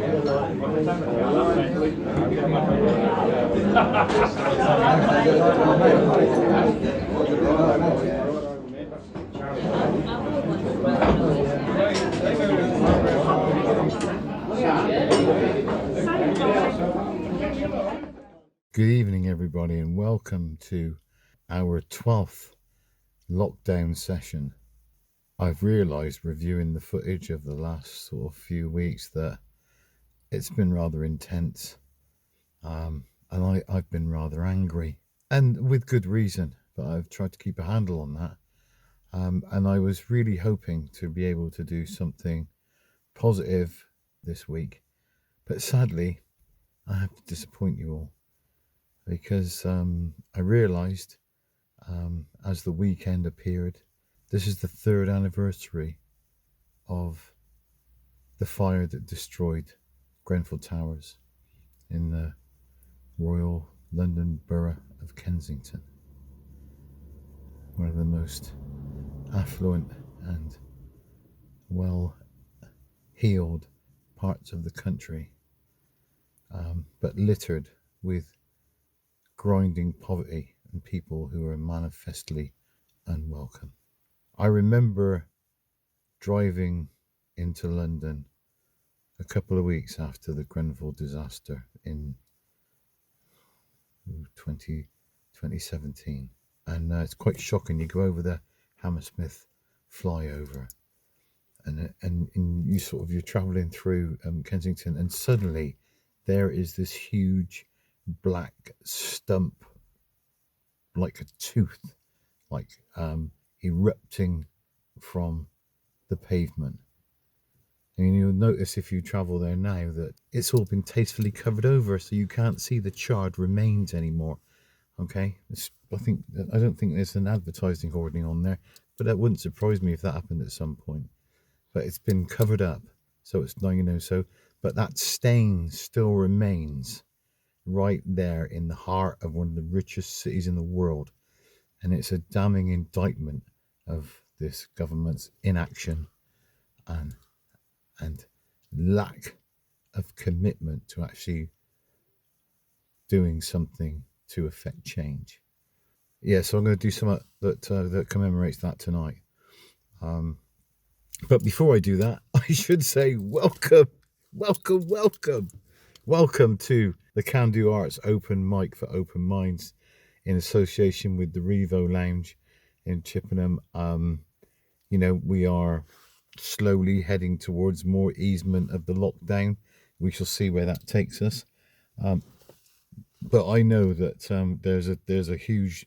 Good evening, everybody, and welcome to our 12th lockdown session. I've realised, reviewing the footage of the last sort of few weeks, that it's been rather intense, and I've been rather angry, and with good reason, but I've tried to keep a handle on that, and I was really hoping to be able to do something positive this week, but sadly, I have to disappoint you all. Because I realised as the weekend appeared, this is the 3rd anniversary of the fire that destroyed Grenfell Towers in the Royal London Borough of Kensington. One of the most affluent and well-heeled parts of the country, but littered with grinding poverty and people who are manifestly unwelcome. I remember driving into London a couple of weeks after the Grenfell disaster in 2017, and it's quite shocking. You go over the Hammersmith flyover, and you're travelling through Kensington, and suddenly there is this huge black stump, like a tooth, erupting from the pavement. And you'll notice if you travel there now that it's all been tastefully covered over, so you can't see the charred remains anymore. Okay, I don't think there's an advertising hoarding on there, but that wouldn't surprise me if that happened at some point. But it's been covered up, so it's but that stain still remains right there in the heart of one of the richest cities in the world, and it's a damning indictment of this government's inaction and lack of commitment to actually doing something to affect change. So I'm going to do something that commemorates that tonight. But before I do that, I should say welcome to the Kandu Arts Open Mic for Open Minds in association with the Revo Lounge in Chippenham. We are slowly heading towards more easement of the lockdown. We shall see where that takes us. But I know that there's a huge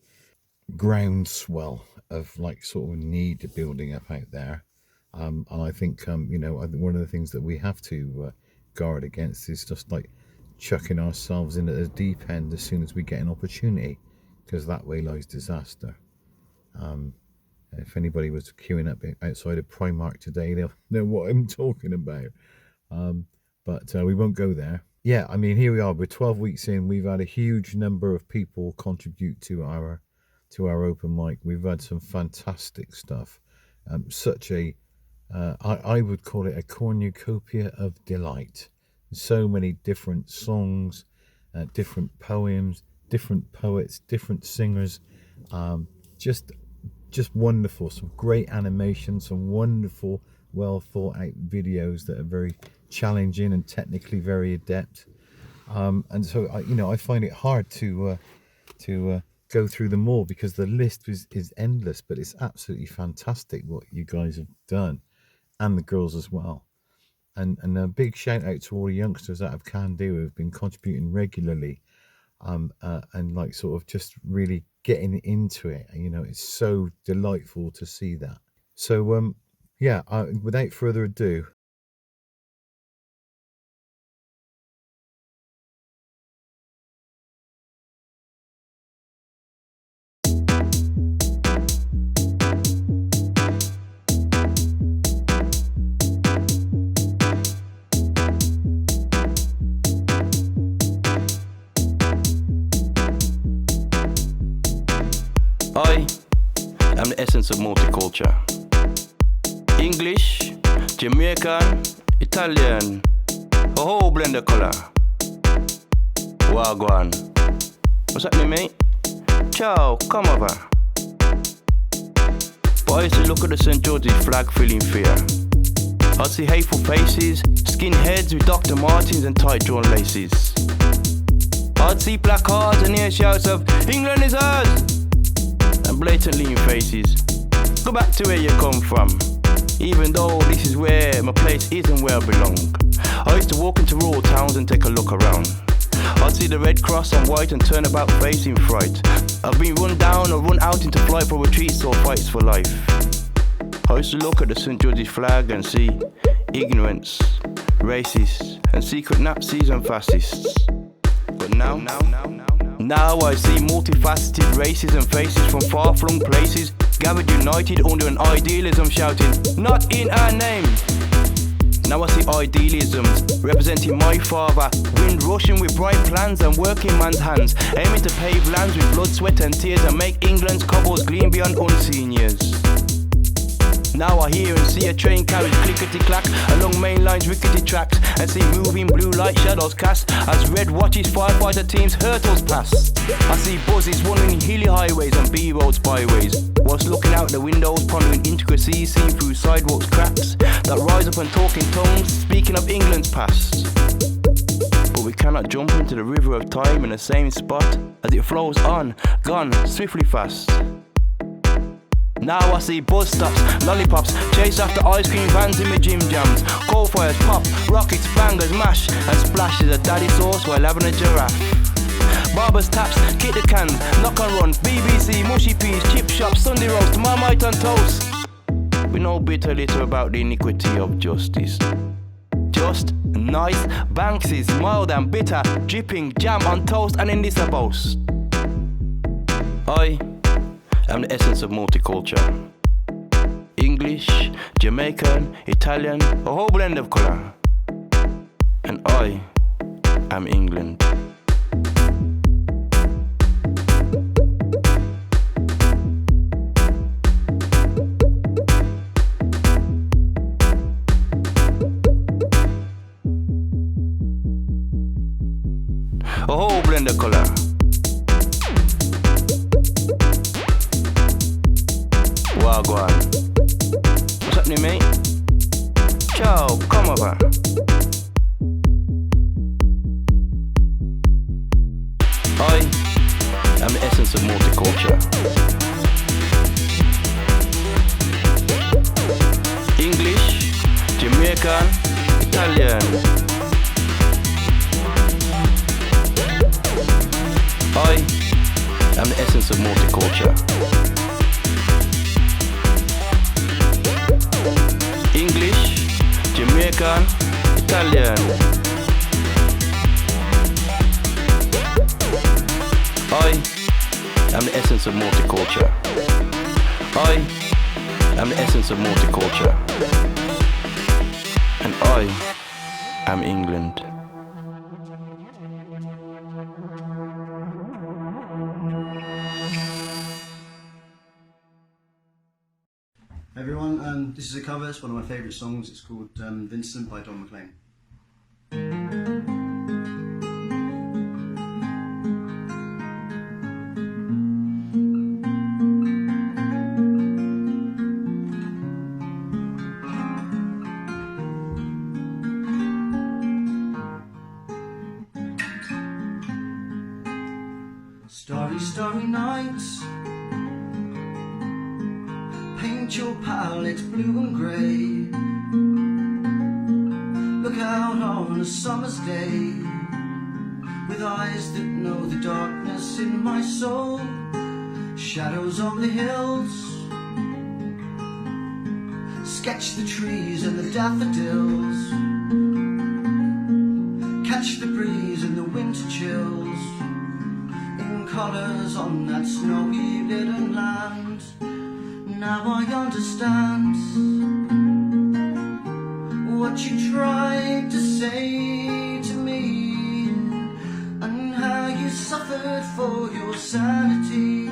groundswell of need building up out there. And I think, one of the things that we have to guard against is just chucking ourselves into the deep end as soon as we get an opportunity, because that way lies disaster. If anybody was queuing up outside of Primark today, they'll know what I'm talking about. But we won't go there. Here we are. We're 12 weeks in. We've had a huge number of people contribute to our open mic. We've had some fantastic stuff. I would call it a cornucopia of delight. So many different songs, different poems, different poets, different singers, just wonderful. Some great animation, some wonderful, well thought out videos that are very challenging and technically very adept. And so I find it hard to go through them all, because the list is endless. But it's absolutely fantastic what you guys have done, and the girls as well. And a big shout out to all the youngsters out of Kandu who have been contributing regularly, and just really getting into it. It's so delightful to see that. So without further ado, I am the essence of multiculture. English, Jamaican, Italian, a whole blend of colour. Wagwan. What's happening, mate? Ciao, come over. But I used to look at the St. George's flag feeling fear. I'd see hateful faces, skinheads with Dr. Martens and tight drawn laces. I'd see placards and hear shouts of England is ours, and blatant lean faces. Go back to where you come from, even though this is where my place isn't where I belong. I used to walk into rural towns and take a look around. I'd see the red cross on white and turn about face in fright. I've been run down or run out into flight for retreats or fights for life. I used to look at the St. George's flag and see ignorance, racists, and secret Nazis and fascists. But now I see multifaceted races and faces from far-flung places, gathered united under an idealism shouting, not in our name. Now I see idealisms representing my father, wind rushing with bright plans and working man's hands, aiming to pave lands with blood, sweat and tears and make England's cobbles gleam beyond unseen years. Now I hear and see a train carries clickety-clack along main lines rickety tracks, and see moving blue light shadows cast as red watches firefighter teams hurtles past. I see buzzes wandering hilly highways and B-roads byways, whilst looking out the windows pondering intricacies seen through sidewalks cracks that rise up and talk in tongues speaking of England's past. But we cannot jump into the river of time in the same spot as it flows on, gone swiftly fast. Now I see bus stops, lollipops, chase after ice cream vans in my gym jams, coal fires pop, rockets, bangers, mash, and splashes of daddy sauce while having a giraffe. Barbers taps, kick the cans, knock and run, BBC, mushy peas, chip shops, Sunday roast, Marmite on toast. We know bitter little about the iniquity of justice. Just, nice, Banksy, mild and bitter, dripping jam on toast and in this a boast. I'm the essence of multiculture. English, Jamaican, Italian, a whole blend of colour. And I am England. A whole blend of colour. Wagwan. What's happening, mate? Ciao, come over. I am the essence of multiculture. English, Jamaican, Italian. I am the essence of multiculture. English, Jamaican, Italian. I am the essence of multiculture. I am the essence of multiculture. And I am England. Everyone, this is a cover. It's one of my favourite songs. It's called Vincent by Don McLean. Starry, starry nights, paint your palette blue and grey. Look out on a summer's day, with eyes that know the darkness in my soul. Shadows on the hills, sketch the trees and the daffodils. Catch the breeze and the winter chills, in colours on that snowy little land. Now I understand what you tried to say to me, and how you suffered for your sanity,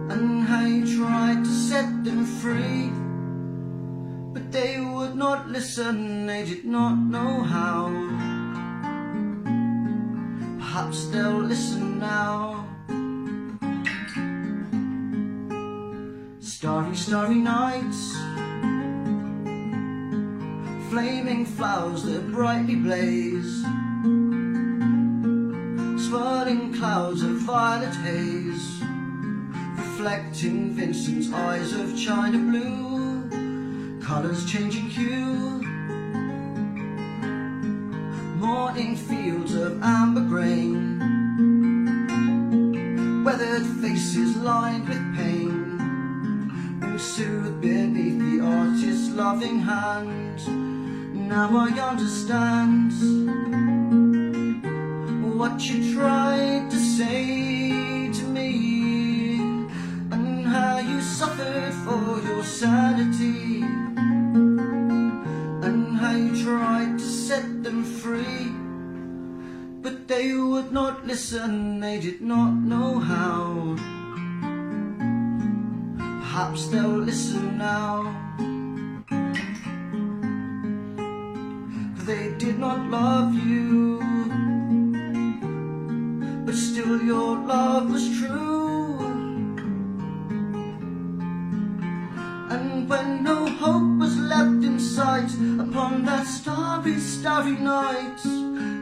and how you tried to set them free, but they would not listen. listen, they did not know how. Perhaps they'll listen now. Starry, starry nights, flaming flowers that brightly blaze, swirling clouds of violet haze, reflecting Vincent's eyes of china blue, colours changing hue, morning fields of amber grain, weathered faces lined with pain, soothed beneath the artist's loving hand. Now I understand what you tried to say to me, and how you suffered for your sanity, and how you tried to set them free. But they would not listen, they did not know how. Perhaps they'll listen now. They did not love you, but still your love was true. And when no hope was left in sight, upon that starry, starry night,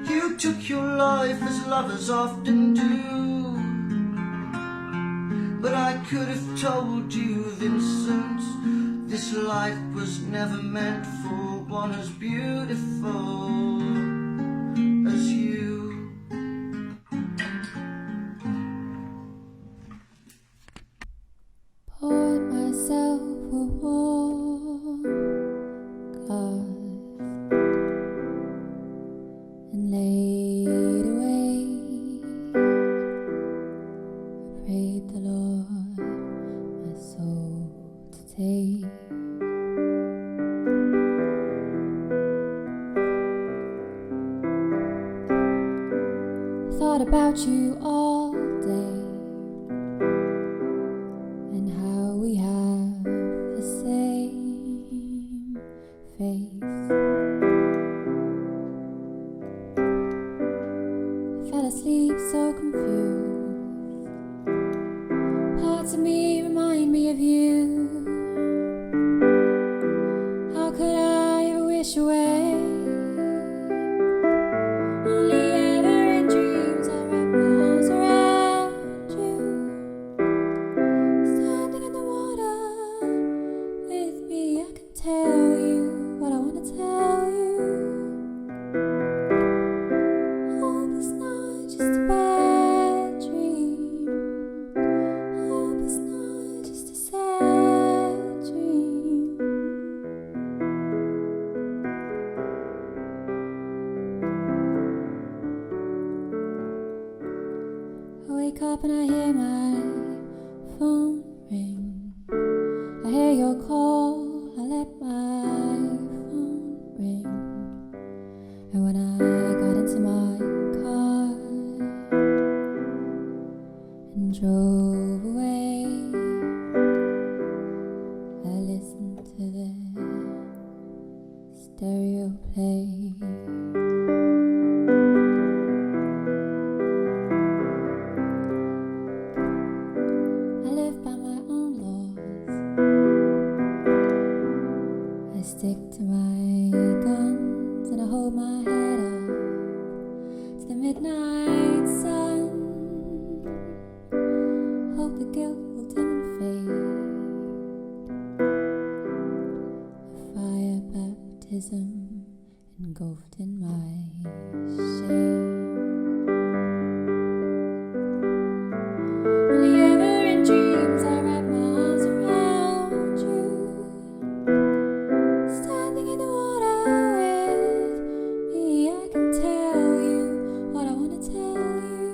you took your life as lovers often do. But I could have told you, Vincent, this life was never meant for one as beautiful as you. Poured myself a warm glass and laid awake. I prayed the Lord my soul to take. I thought about you all day, and how we have the same face. I fell asleep so confused. Parts of me remind me of you. How could I ever wish away? Only ever in dreams I wrap my arms around you. Standing in the water with me, I can tell you what I want to tell you. Hope it's not just a bad dream. Hope it's not just a sad dream. I wake up and I hear my phone ring. I hear your call, I let my phone ring. And when I got into my car and drove away, I listened to the stereo play. I live by my own laws. I stick to my guns and I hold my head up to the midnight sun. Hope the guilt will dim and fade. A fire baptism engulfed in my shame. Only ever in dreams I wrap my arms around you. Standing in the water with me, I can tell you what I want to tell you.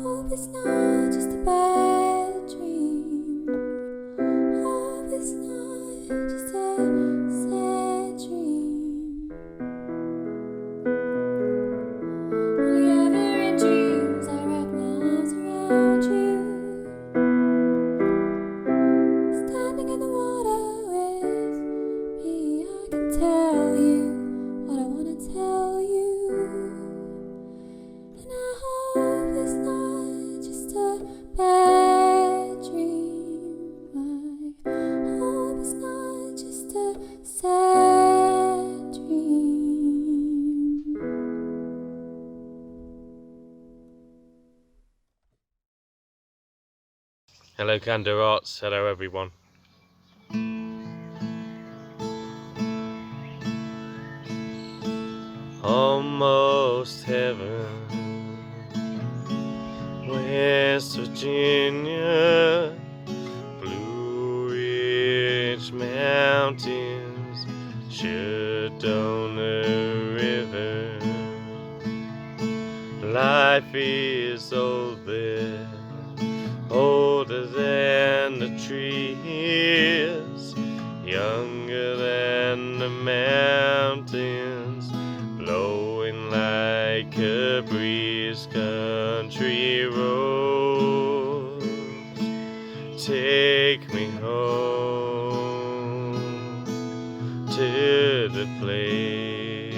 Hope it's not just a bad dream. Hope it's not just a sad dream. tell you what I wanna tell you. And I hope it's not just a bad dream. I hope it's not just a sad dream. Hello Kandu Arts, hello everyone. Almost heaven, West Virginia, Blue Ridge Mountains, Sedona River. Life is old there, older than the trees, younger than the mountains, blowing like a breeze. Country roads, take me home to the place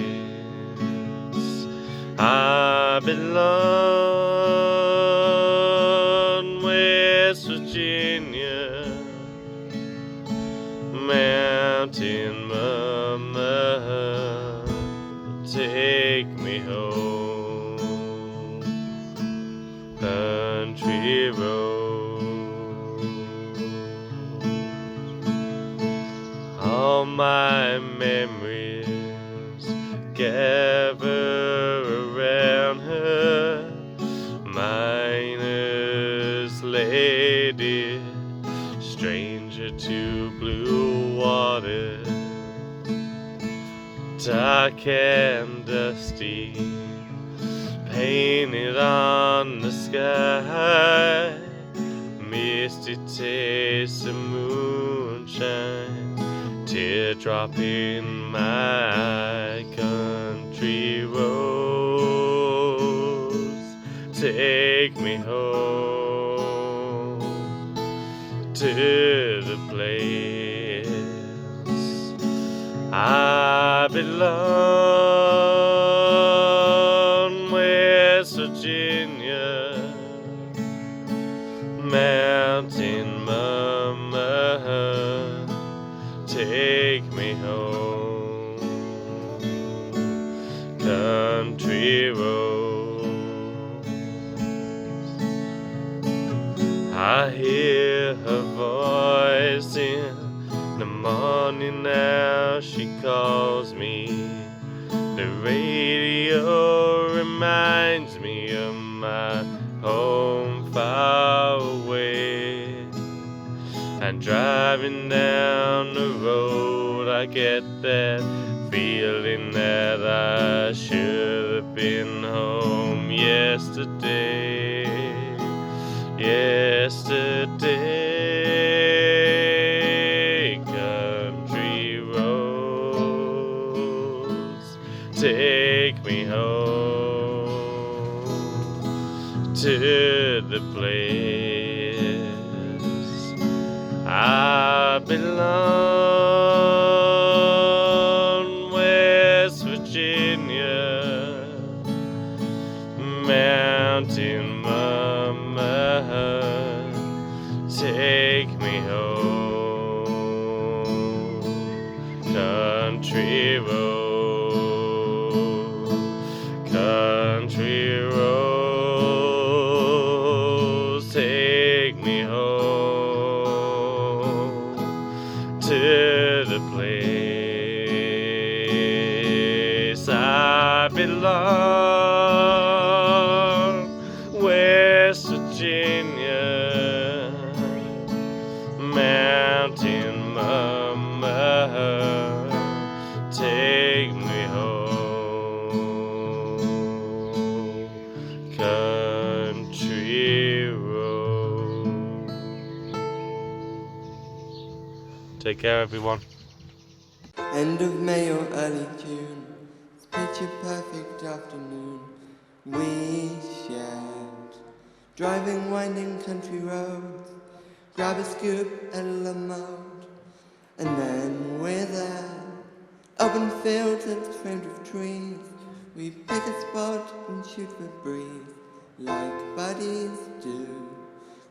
I belong. West Virginia, mountain mama, take me home. Country road, all my memories gather around her. Miner's lady, stranger to blue water, dark and dusty, painted on the sky, misty taste of moonshine, teardrop in my eye. Country roads, take me home to the place I belong. West Virginia, mountain mama, take me home. Country roads, I hear her voice in the morning now. She calls me. The radio reminds me of my home far away. And driving down the road, I get that feeling that I should have been home yesterday. Yesterday, country roads, take me home to the place I belong. West Virginia, mountain mama, take me home. Country road, country roads, take me home to the place I belong. West Virginia, mountain mama, take me home. Country road. Take care, everyone. End of May or early June, it's picture perfect afternoon we shared. Driving winding country roads, grab a scoop and a mode, and then we're there. Open fields that's framed with trees. We pick a spot and shoot for breeze, like buddies do.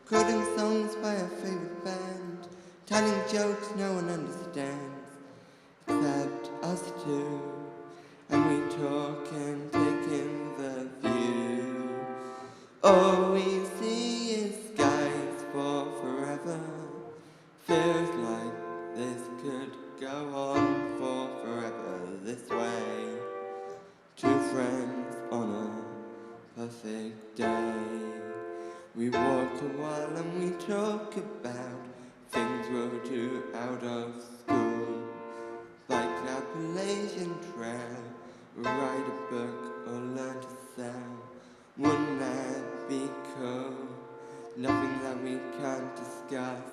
Quoting songs by our favorite band, telling jokes no one understands, except us two. And we talk and take in the view. All we see is skies for forever. Feels like this could go on for forever this way. Two friends on a perfect day. We walk a while and we talk about things we'll do out of school. Like Appalachian Trail, write a book or learn to sell. Wouldn't that be cool? Nothing that we can't discuss.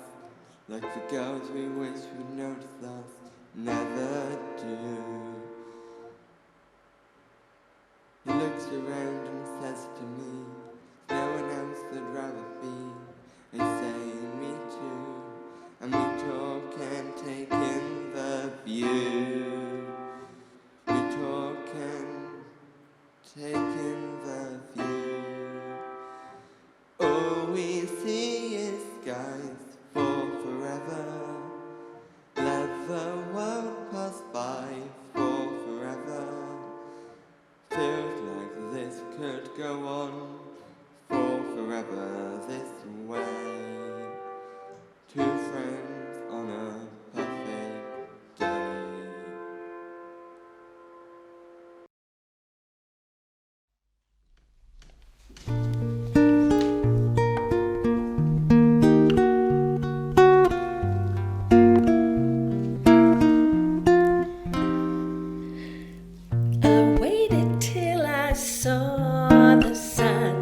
Like the girls we wish would notice us, never do. He looks around and says to me, no one else I'd rather be. I say, me too. And we talk and take in the view. We talk and take in the view. All we see is skies for forever. Let the world pass by for forever. Feels like this could go on for forever this way. Two friends on a perfect day. I waited till I saw the sun.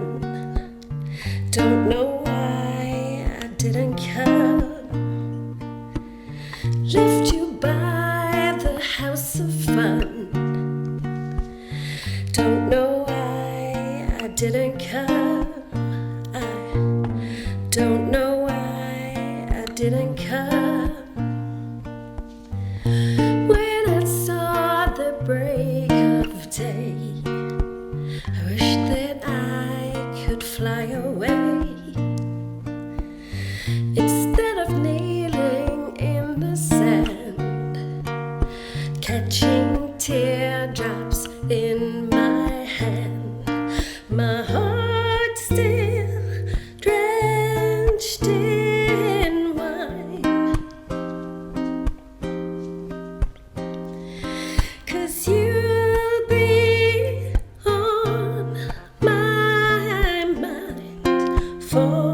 Don't know why I didn't come. Left you by the house of fun. Don't know why I didn't come. I don't know why I didn't come. When I saw the break of day, I wish that I could fly away. Instead of kneeling in the sand, catching teardrops in my hand, my heart still drenched in wine. 'Cause you'll be on my mind forever.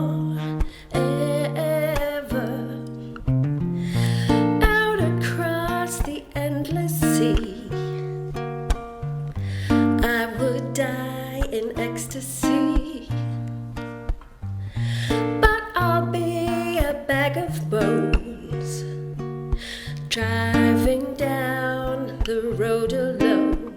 Out across the endless sea, I would die in ecstasy. But I'll be a bag of bones, driving down the road alone.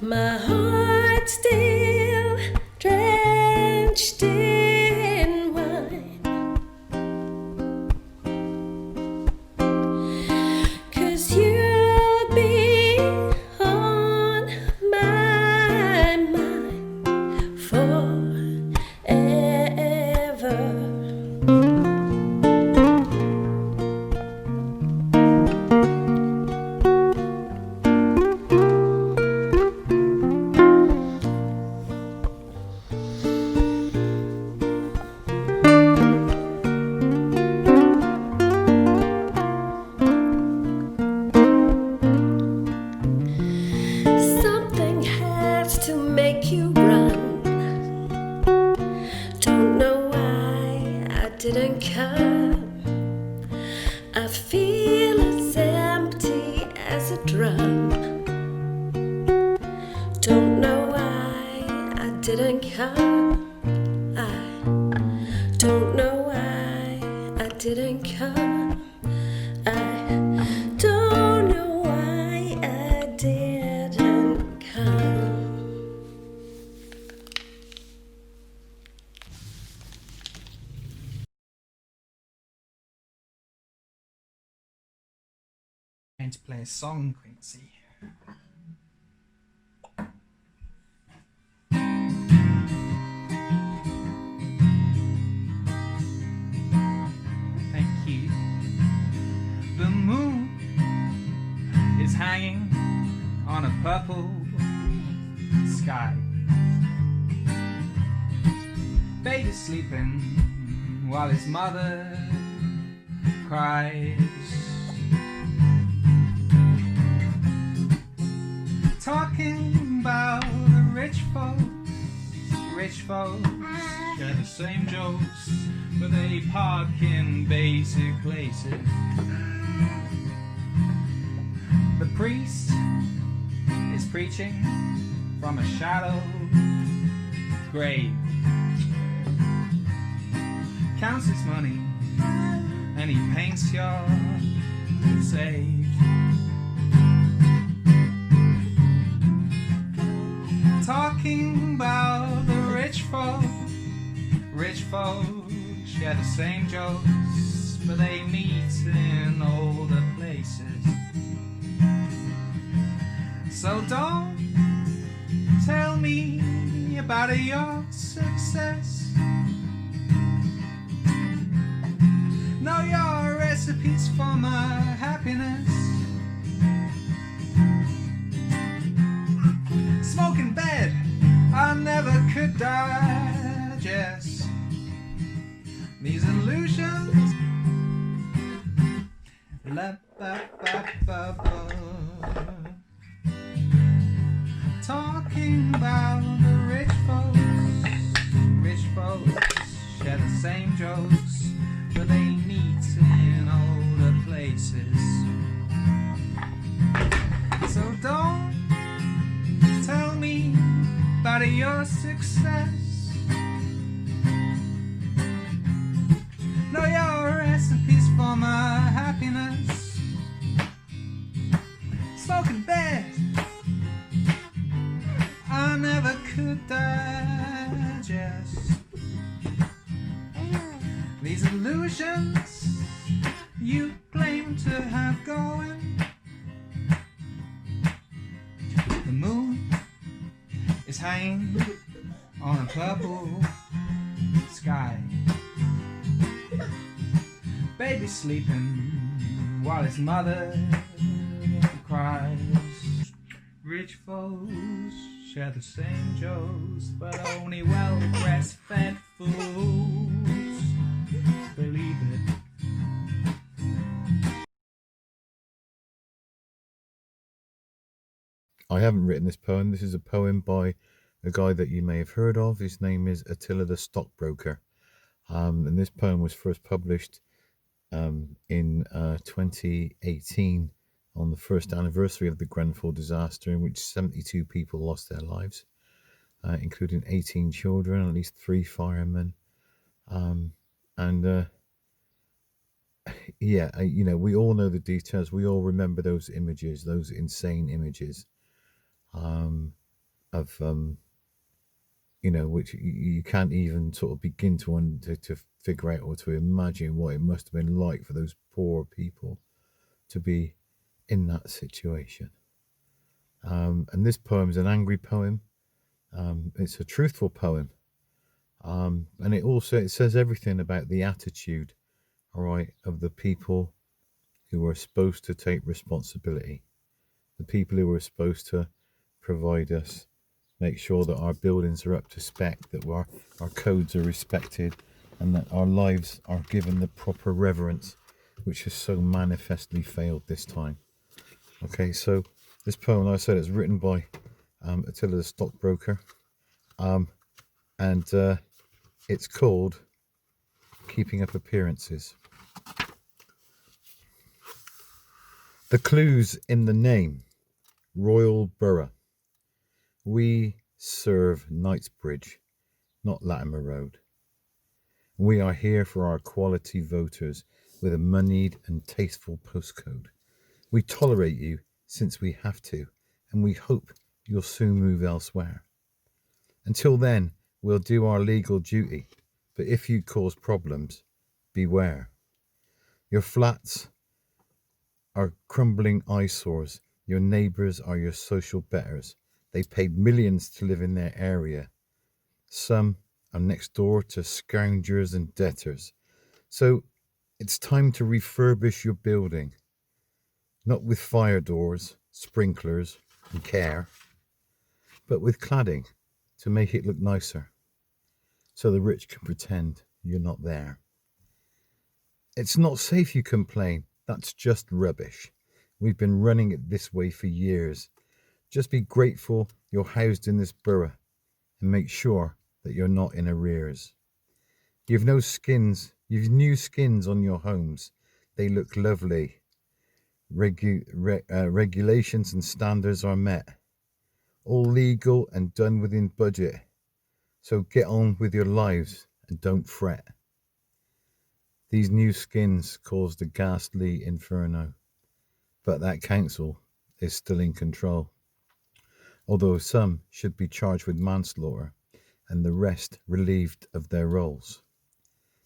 My heart still drenched in wine. 'Cause you'll be on my mind forever. Something has to make you run. Don't know why I didn't come. I feel as empty as a drum. Don't know why I didn't come. I don't know why I didn't come. I don't know why I didn't come. to play a song, Quincey. Thank you. The moon is hanging on a purple sky. Baby's sleeping while his mother cries. Talking about the rich folks share the same jokes, but they park in basic places. The priest is preaching from a shallow grave. Counts his money and he paints your saved. Talking about the rich folks share the same jokes, but they meet in older places. So don't tell me about your success. Know your recipes for my happiness. Smoke in bed, I never could digest these illusions. La, ba, ba, ba, ba. Talking about the rich folks share the same jokes, but they meet in older places. So don't tell me about your success. Know your recipes for my happiness. Smoke in bed, I never could digest these illusions you claim to have going. The moon is hanging on a purple sky. Baby's sleeping while his mother cries. Rich folks share the same jokes, but only well breastfed fools believe it. I haven't written this poem. This is a poem by a guy that you may have heard of. His name is Attila the Stockbroker. And this poem was first published in 2018 on the first anniversary of the Grenfell disaster, in which 72 people lost their lives, including 18 children, at least 3 firemen. You know, we all know the details. We all remember those images, those insane images of you know, which you can't even sort of begin to figure out or to imagine what it must have been like for those poor people to be in that situation. And this poem is an angry poem. It's a truthful poem, and it says everything about the attitude, all right, of the people who are supposed to take responsibility, the people who are supposed to provide us, make sure that our buildings are up to spec, that our codes are respected, and that our lives are given the proper reverence, which has so manifestly failed this time. Okay, so this poem, like I said, is written by Attila the Stockbroker, and it's called Keeping Up Appearances. The clues in the name: Royal Borough. We serve Knightsbridge, not Latimer Road. We are here for our quality voters with a moneyed and tasteful postcode. We tolerate you since we have to, and we hope you'll soon move elsewhere. Until then, we'll do our legal duty, but if you cause problems, beware. Your flats are crumbling eyesores. Your neighbours are your social betters. They paid millions to live in their area. Some are next door to scoundrels and debtors. So it's time to refurbish your building. Not with fire doors, sprinklers and care, but with cladding to make it look nicer, so the rich can pretend you're not there. It's not safe, you complain. That's just rubbish. We've been running it this way for years. Just be grateful you're housed in this borough and make sure that you're not in arrears. You've new skins on your homes. They look lovely. Regulations and standards are met. All legal and done within budget. So get on with your lives and don't fret. These new skins caused a ghastly inferno, but that council is still in control. Although some should be charged with manslaughter and the rest relieved of their roles.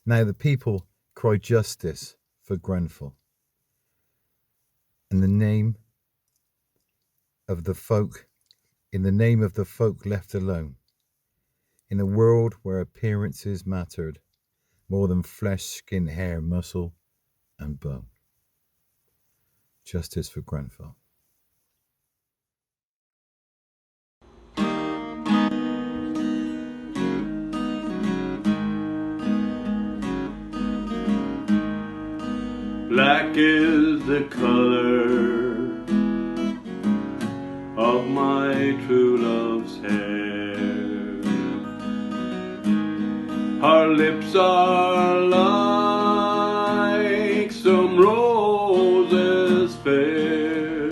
Now the people cry justice for Grenfell. In the name of the folk left alone. In a world where appearances mattered more than flesh, skin, hair, muscle, and bone. Justice for Grenfell. Black is the color of my true love's hair. Her lips are like some roses fair.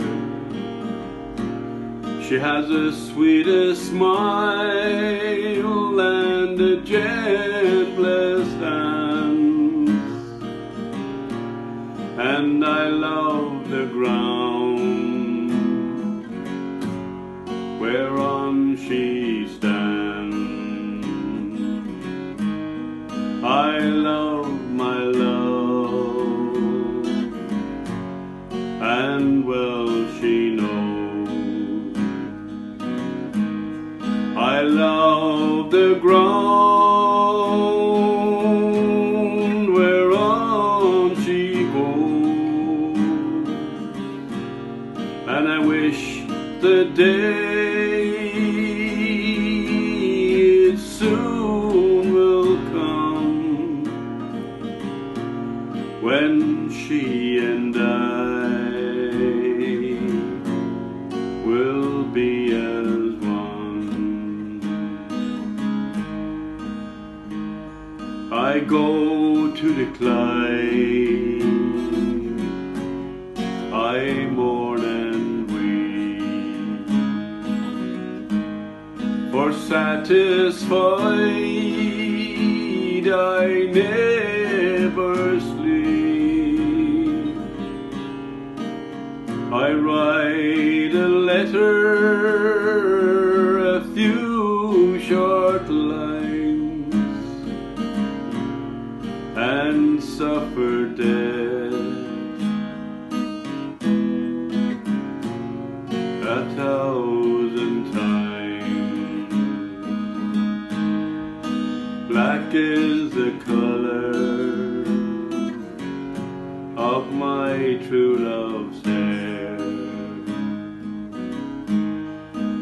She has the sweetest smile and the gentlest hands, and I love the ground whereon she stands. I love my love, and well she knows. I love the ground whereon she goes, and I wish the day it soon will come when she and I will be as one. I go to the Clyde, I mourn and weep, for satisfied I never sleep. I write a letter, a few short lines, and suffer death 1,000 times. Black is the color of my true love's hair.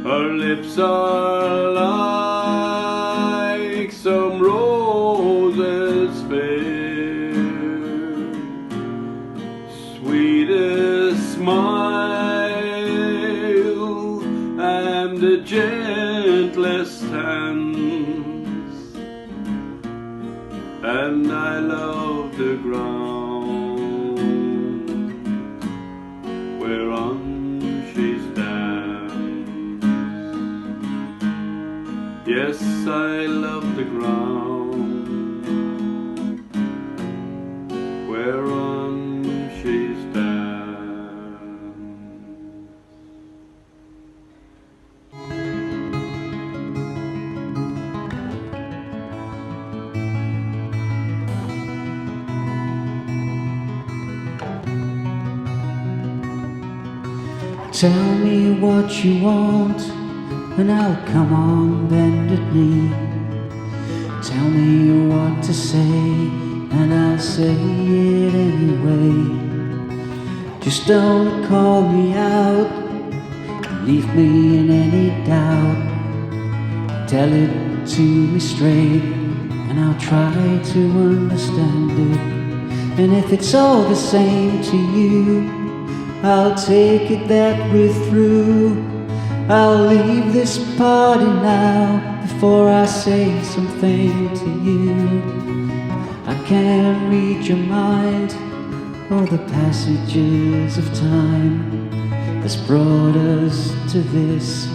Her lips are like some roses fair, sweetest smile and the gentlest hands, and I love the ground whereon she stands. Yes, I love the ground whereon she stands. Tell me what you want and I'll come on bended knee. Tell me what to say and I'll say it anyway. Just don't call me out, leave me in any doubt. Tell it to me straight and I'll try to understand it. And if it's all the same to you, I'll take it that we're through. I'll leave this party now before I say something to you. I can't read your mind or the passages of time that's brought us to this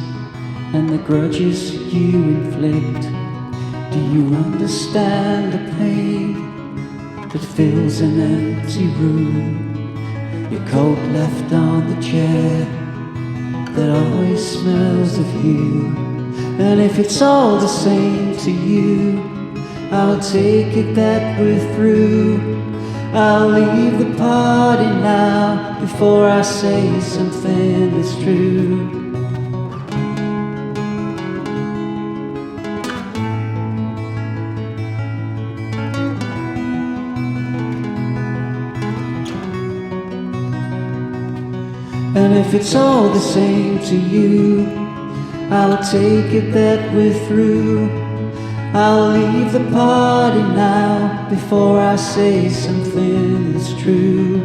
and the grudges you inflict. Do you understand the pain that fills an empty room? Your coat left on the chair that always smells of you. And if it's all the same to you, I'll take it that we're through. I'll leave the party now before I say something that's true. And if it's all the same to you, I'll take it that we're through. I'll leave the party now before I say something that's true.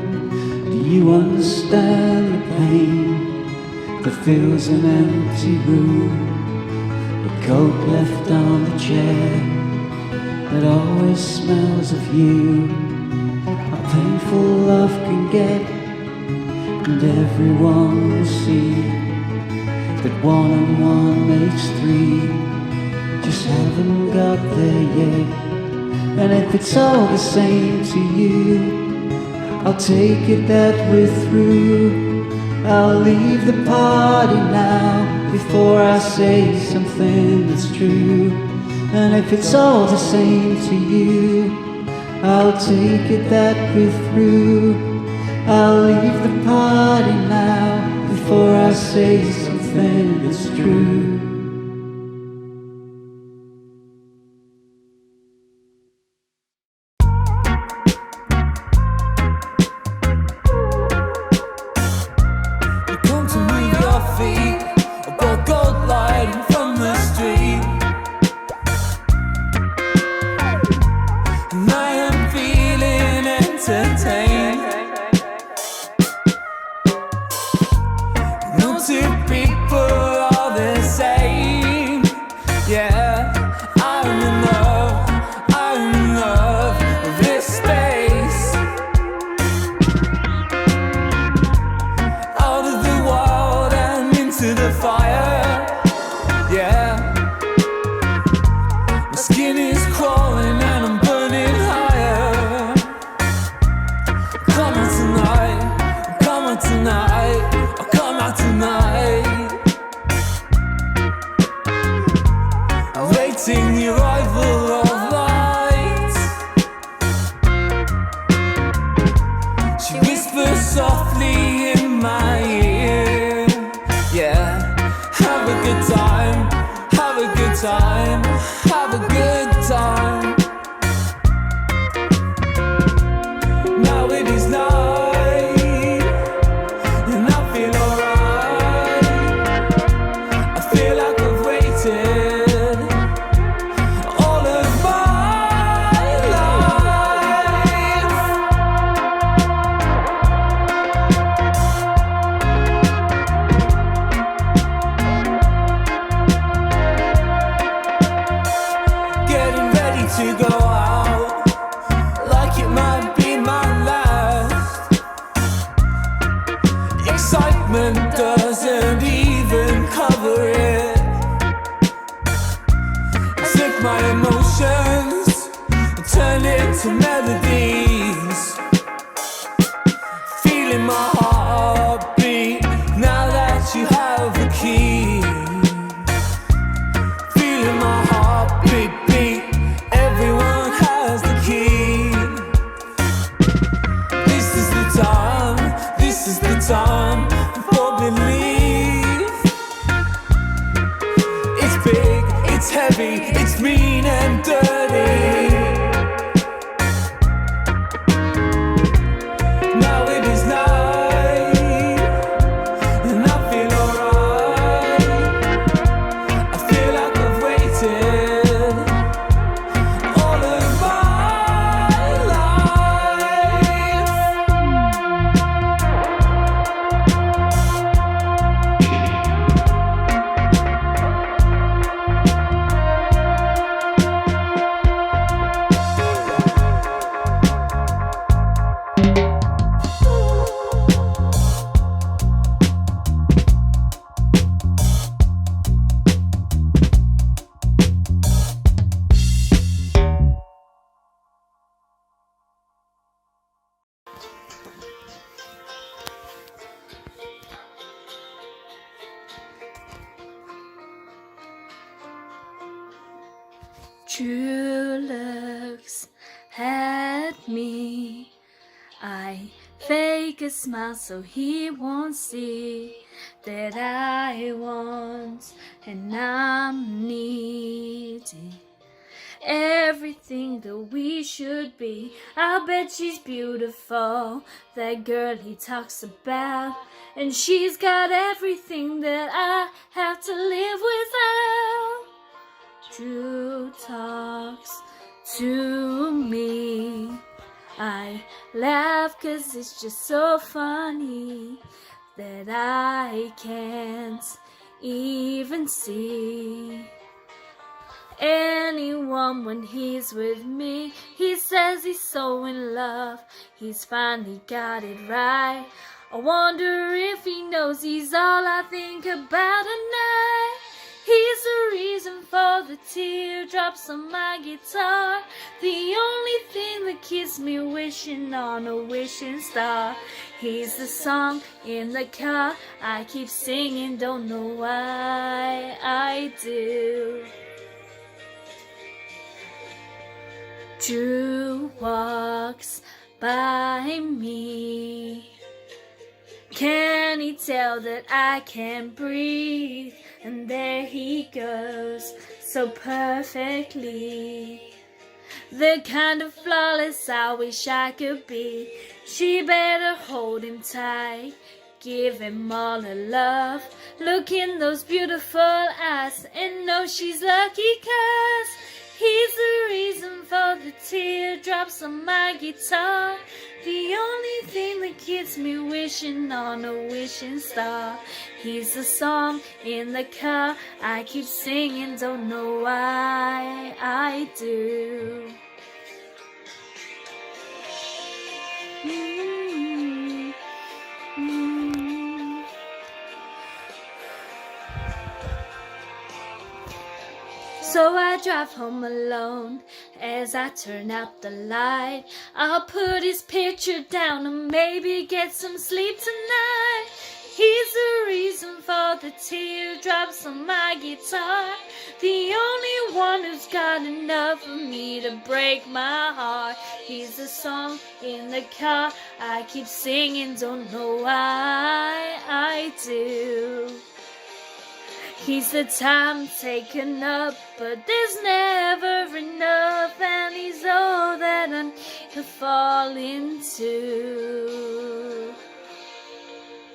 Do you understand the pain that fills an empty room? The coat left on the chair that always smells of you. How painful love can get, and everyone will see that 1 and 1 makes 3. Just haven't got there yet. And if it's all the same to you, I'll take it that we're through. I'll leave the party now before I say something that's true. And if it's all the same to you, I'll take it that we're through. I'll leave the party now before I say something that's true. You come to move your feet, a ball gold lighting from the street. And I am feeling entertained. No two people are the same. Yeah, I'm in love with this space. Out of the wild and into the True looks at me. I fake a smile so he won't see that I want and I'm needy. Everything that we should be. I'll bet she's beautiful, that girl he talks about. And she's got everything that I have to live without. True talks to me. I laugh 'cause it's just so funny that I can't even see anyone when he's with me. He says he's so in love, he's finally got it right. I wonder if he knows he's all I think about at night. He's the reason for the teardrops on my guitar, the only thing that keeps me wishing on a wishing star. He's the song in the car I keep singing, don't know why I do. Drew walks by me. Can he tell that I can't breathe? And there he goes, so perfectly. The kind of flawless I wish I could be. She better hold him tight, give him all her love. Look in those beautiful eyes and know she's lucky 'cause he's the reason for the teardrops on my guitar, the only thing that keeps me wishing on a wishing star. He's the song in the car I keep singing, don't know why I do. So I drive home alone as I turn out the light. I'll put his picture down and maybe get some sleep tonight. He's the reason for the teardrops on my guitar, the only one who's got enough for me to break my heart. He's the song in the car I keep singing, don't know why I do. He's the time taken up, but there's never enough, and he's all that I can fall into.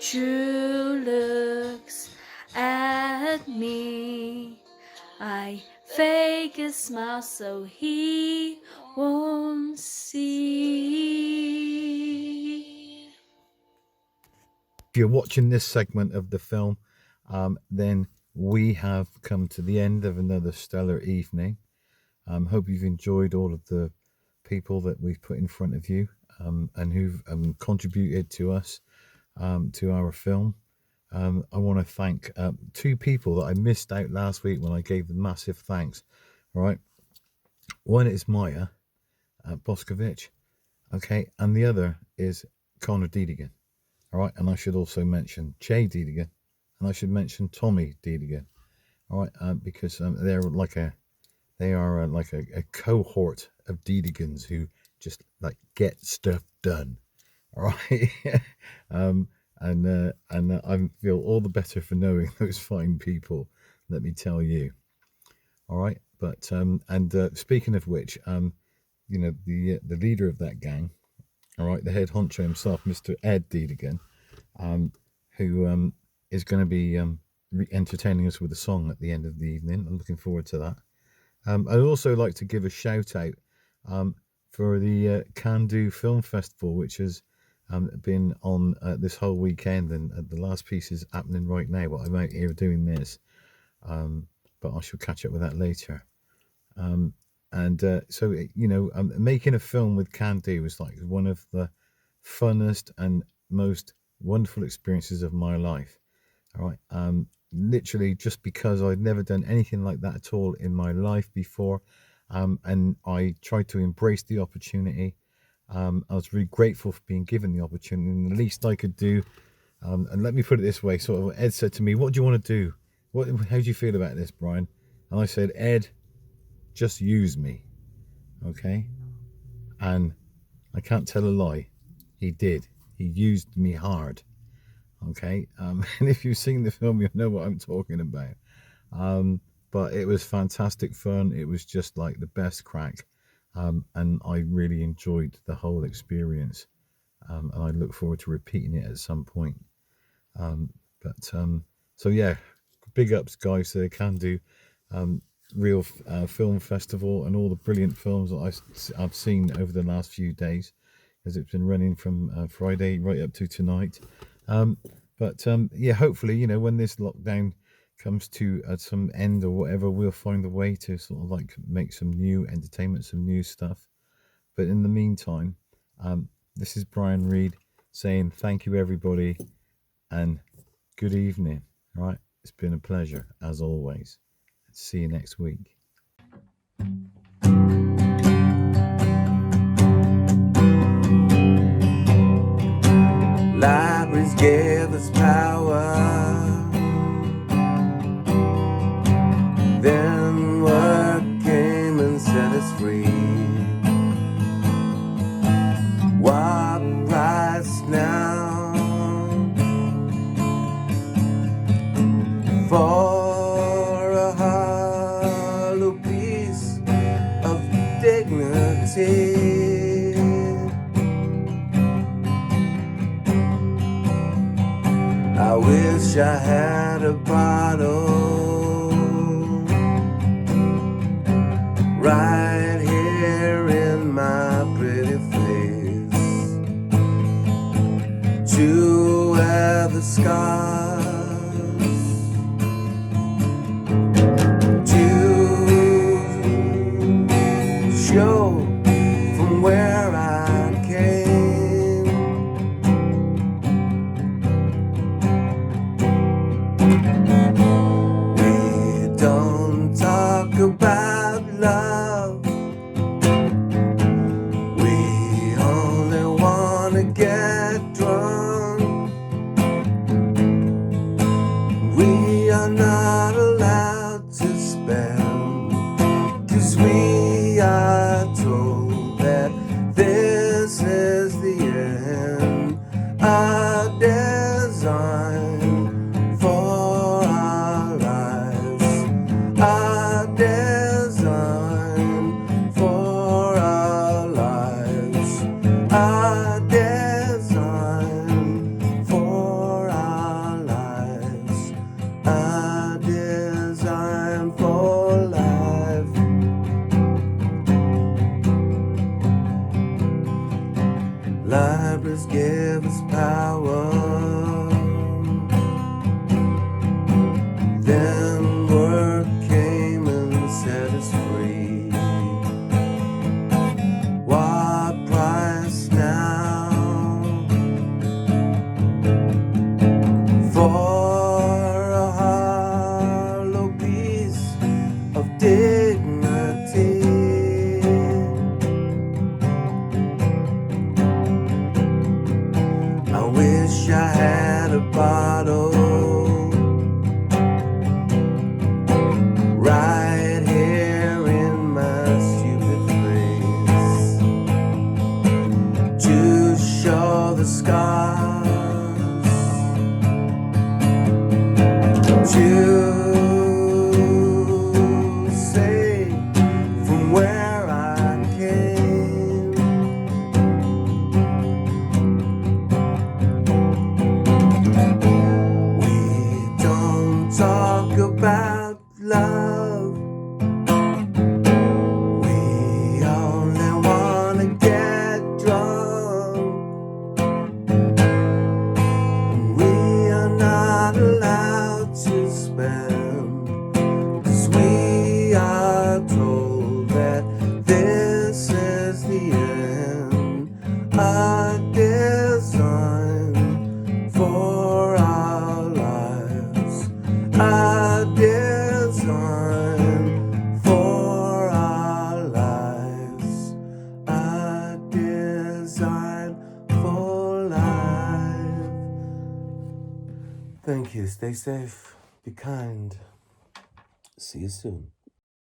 True looks at me. I fake a smile so he won't see. If you're watching this segment of the film, then we have come to the end of another stellar evening. Hope you've enjoyed all of the people that we've put in front of you, and who've contributed to us, to our film. I want to thank two people that I missed out last week when I gave them massive thanks. All right, one is Maya Boscovich, okay, and the other is Connor Deedigan. All right, and I should also mention Jay Deedigan, and I should mention Tommy Deedigan. All right, because they are like a cohort of Deedigans who just like get stuff done. All right, and I feel all the better for knowing those fine people. Let me tell you. All right, but speaking of which, you know, the leader of that gang, all right, the head honcho himself, Mr. Ed Deedigan, who is going to be entertaining us with a song at the end of the evening. I'm looking forward to that. I'd also like to give a shout out for the Kandu Film Festival, which has been on this whole weekend, and the last piece is happening right now, but I'm out here doing this, but I shall catch up with that later. So, you know, making a film with Kandu was like one of the funnest and most wonderful experiences of my life. All right, literally just because I'd never done anything like that at all in my life before, and I tried to embrace the opportunity. I was really grateful for being given the opportunity, and the least I could do, and let me put it this way, sort of, Ed said to me, what do you want to do? How do you feel about this, Brian? And I said, Ed, just use me, okay? And I can't tell a lie, he did. He used me hard, okay? And if you've seen the film, you know what I'm talking about. But it was fantastic fun. It was just like the best crack, and I really enjoyed the whole experience, and I look forward to repeating it at some point. So yeah, big ups guys to Kandu, Real Film Festival, and all the brilliant films that I've seen over the last few days, as it's been running from Friday right up to tonight. Yeah, hopefully, you know, when this lockdown comes to some end or whatever, we'll find a way to sort of like make some new entertainment, some new stuff. But in the meantime, this is Brian Reid saying thank you everybody and good evening. All right, it's been a pleasure as always. See you next week. Libraries give us power, then work came and set us free. What price now for a hollow piece of dignity? I wish I had a bottle right here in my pretty face to wear the scars, to show from where I came. We don't talk about love, we only wanna get drunk. We are not allowed to spend, 'cause we are told that this is the end. A design for our lives, a design for our lives, a design for our lives, a design for life. Libraries give us power, then work came and set us free. What price now for a hollow piece of dignity? I wish I had a bottle right here in my stupid face to show the scars, to say from where I came. We don't talk about love, we only wanna get drunk. We are not allowed to spend, 'cause we are told that this is the end. A design for our lives, a design for our lives, a design for life. Thank you. Stay safe. Be kind. See you soon.